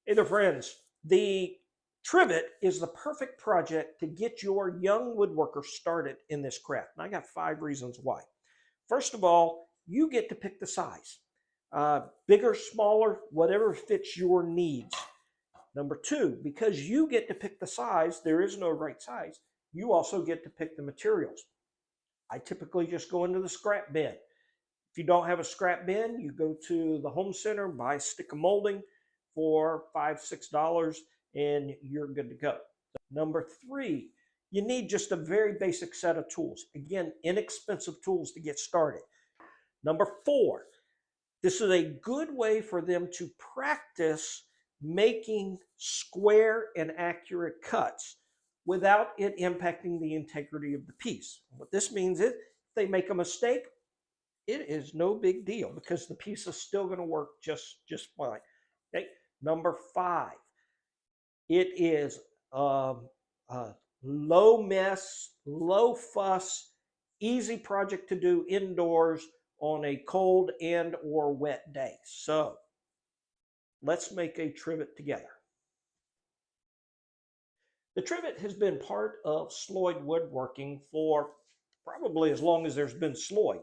Hey there, friends. The trivet is the perfect project to get your young woodworker started in this craft. And I got 5 reasons why. First of all, you get to pick the size. Bigger, smaller, whatever fits your needs. Number two, because you get to pick the size, there is no right size, you also get to pick the materials. I typically just go into the scrap bin. If you don't have a scrap bin, you go to the home center, buy a stick of molding for $5, $6, and you're good to go. Number three, you need just a very basic set of tools. Again, inexpensive tools to get started. Number four, this is a good way for them to practice making square and accurate cuts without it impacting the integrity of the piece. What this means is if they make a mistake, it is no big deal because the piece is still going to work just fine. Okay. Number five, it is low mess, low fuss, easy project to do indoors on a cold and or wet day. So let's make a trivet together. The trivet has been part of Sloyd woodworking for probably as long as there's been Sloyd.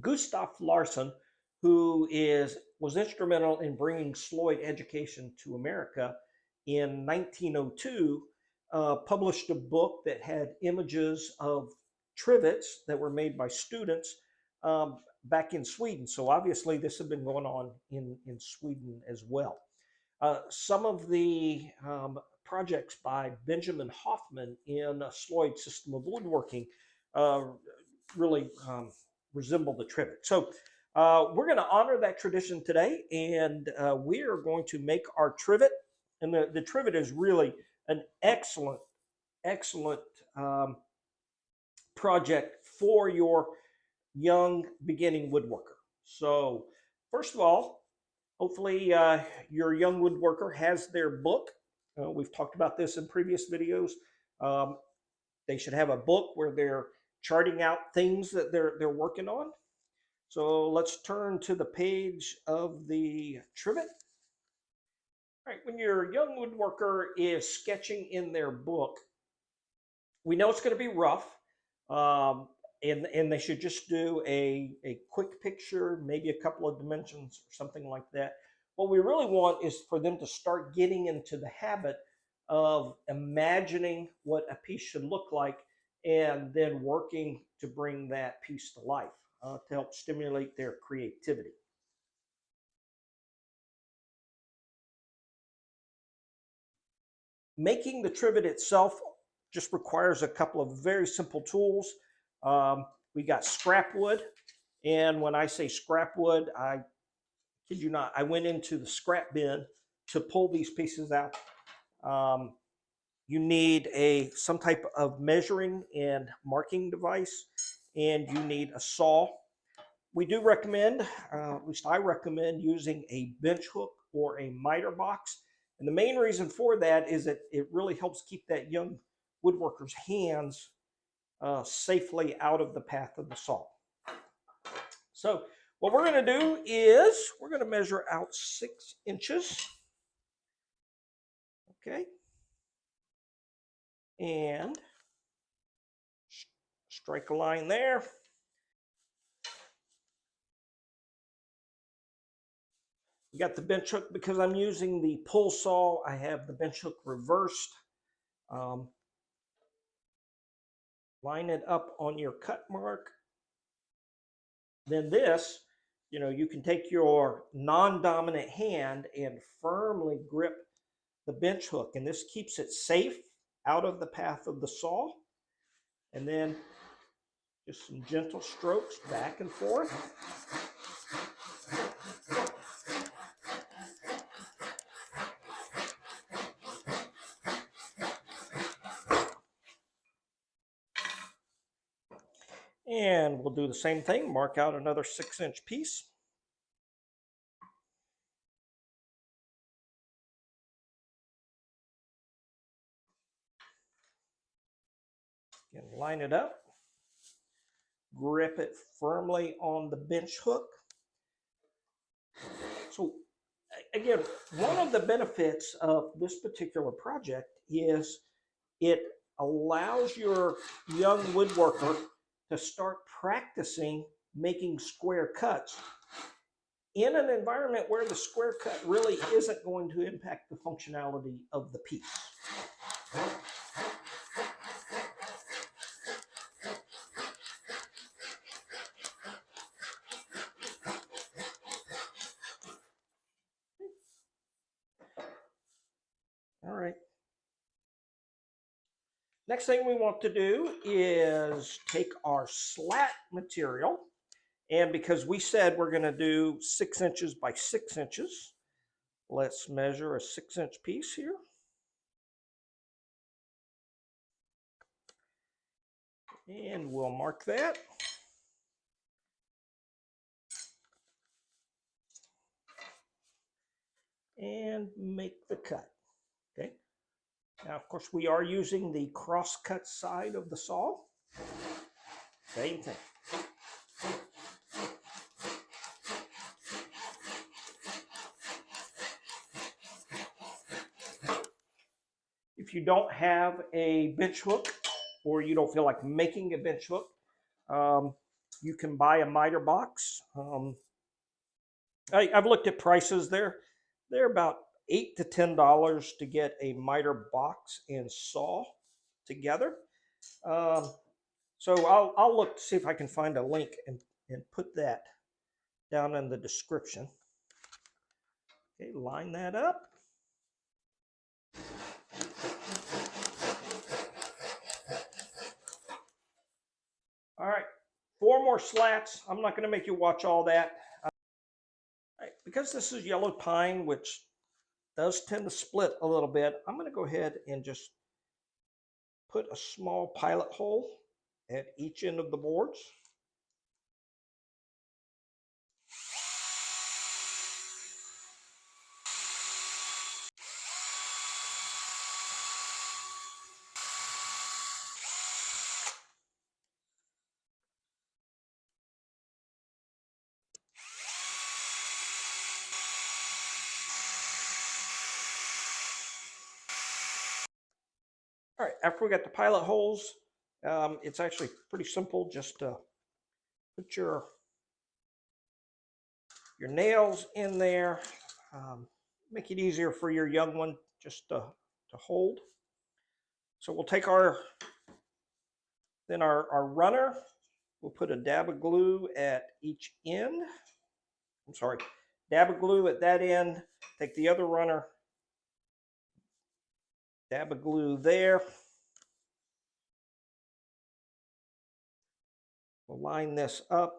Gustav Larson, who was instrumental in bringing Sloyd education to America in 1902, published a book that had images of trivets that were made by students back in Sweden. So obviously this had been going on in Sweden as well. Some of the projects by Benjamin Hoffman in a Sloyd system of woodworking really resemble the trivet. So we're going to honor that tradition today, and we are going to make our trivet. And the trivet is really an excellent, excellent project for your young beginning woodworker. So first of all, hopefully your young woodworker has their book. We've talked about this in previous videos. They should have a book where they're charting out things that they're working on. So let's turn to the page of the trivet. All right, when your young woodworker is sketching in their book, we know it's going to be rough, and they should just do a quick picture, maybe a couple of dimensions or something like that. What we really want is for them to start getting into the habit of imagining what a piece should look like and then working to bring that piece to life to help stimulate their creativity. Making the trivet itself just requires a couple of very simple tools. We got scrap wood, and when I say scrap wood, I kid you not, I went into the scrap bin to pull these pieces out. You need some type of measuring and marking device, and you need a saw. We do recommend, at least I recommend, using a bench hook or a miter box. And the main reason for that is that it really helps keep that young woodworker's hands safely out of the path of the saw. So what we're going to do is we're going to measure out 6 inches. Okay. And strike a line there. We got the bench hook because I'm using the pull saw. I have the bench hook reversed. Line it up on your cut mark. Then this, you can take your non-dominant hand and firmly grip the bench hook, and this keeps it safe out of the path of the saw. And then just some gentle strokes back and forth. And we'll do the same thing, mark out another 6-inch piece. And line it up. Grip it firmly on the bench hook. So again, one of the benefits of this particular project is it allows your young woodworker to start practicing making square cuts in an environment where the square cut really isn't going to impact the functionality of the piece. All right. Next thing we want to do is take our slat material, and because we said we're going to do 6 inches by 6 inches, let's measure a 6-inch piece here. And we'll mark that. And make the cut. Okay. Now, of course, we are using the cross-cut side of the saw. Same thing. If you don't have a bench hook, or you don't feel like making a bench hook, you can buy a miter box. I've looked at prices. They're about $8 to $10 to get a miter box and saw together. So I'll look to see if I can find a link and put that down in the description. Okay, line that up. All right, 4 more slats. I'm not going to make you watch all that. All right, because this is yellow pine, which does tend to split a little bit, I'm going to go ahead and just put a small pilot hole at each end of the boards. All right, after we got the pilot holes, it's actually pretty simple. Just put your nails in there. Make it easier for your young one just to hold. So we'll take our runner. We'll put a dab of glue at each end. I'm sorry, dab of glue at that end. Take the other runner, dab of glue there. We'll line this up.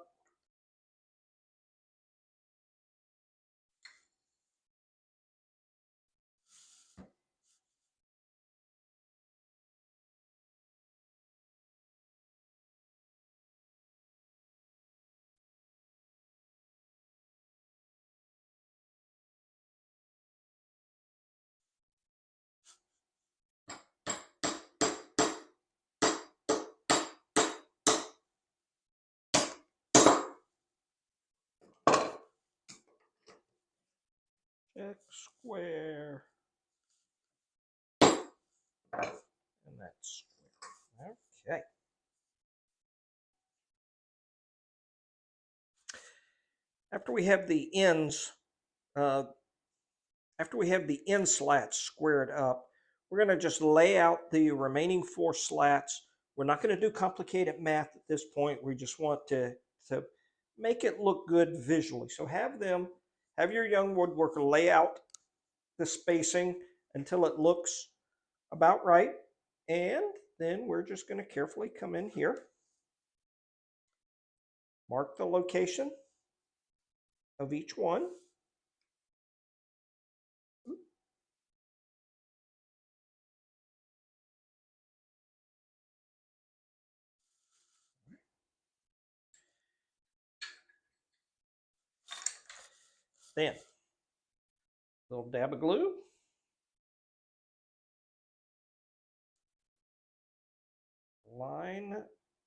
Check square. And that's square. Okay. After we have the ends, after we have the end slats squared up, we're going to just lay out the remaining 4 slats. We're not going to do complicated math at this point. We just want to make it look good visually. So have your young woodworker lay out the spacing until it looks about right. And then we're just going to carefully come in here, mark the location of each one. Then, little dab of glue. Line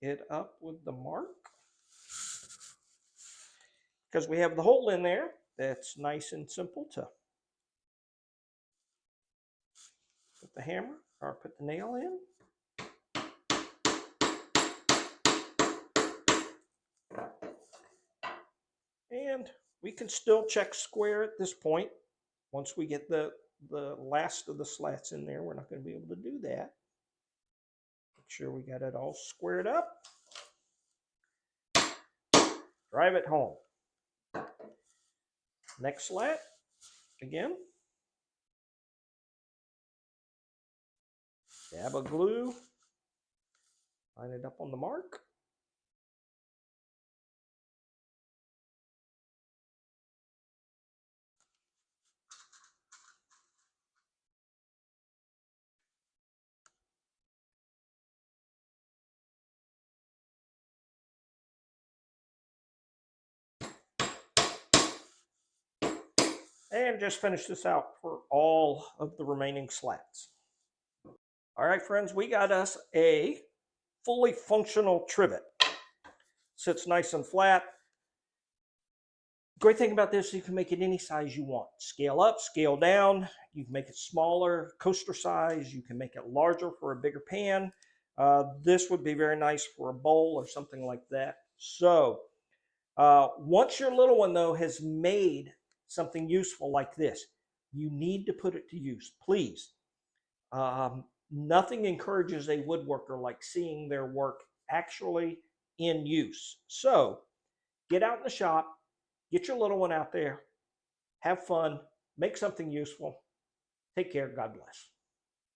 it up with the mark. Because we have the hole in there, that's nice and simple to with the hammer or put the nail in. And we can still check square at this point. Once we get the last of the slats in there, we're not going to be able to do that. Make sure we got it all squared up. Drive it home. Next slat, again. Dab of glue. Line it up on the mark. And just finish this out for all of the remaining slats. All right, friends, we got us a fully functional trivet. Sits nice and flat. Great thing about this, you can make it any size you want. Scale up, scale down. You can make it smaller, coaster size. You can make it larger for a bigger pan. This would be very nice for a bowl or something like that. So once your little one, though, has made something useful like this, you need to put it to use, please. Nothing encourages a woodworker like seeing their work actually in use. So get out in the shop, get your little one out there, have fun, make something useful. Take care. God bless.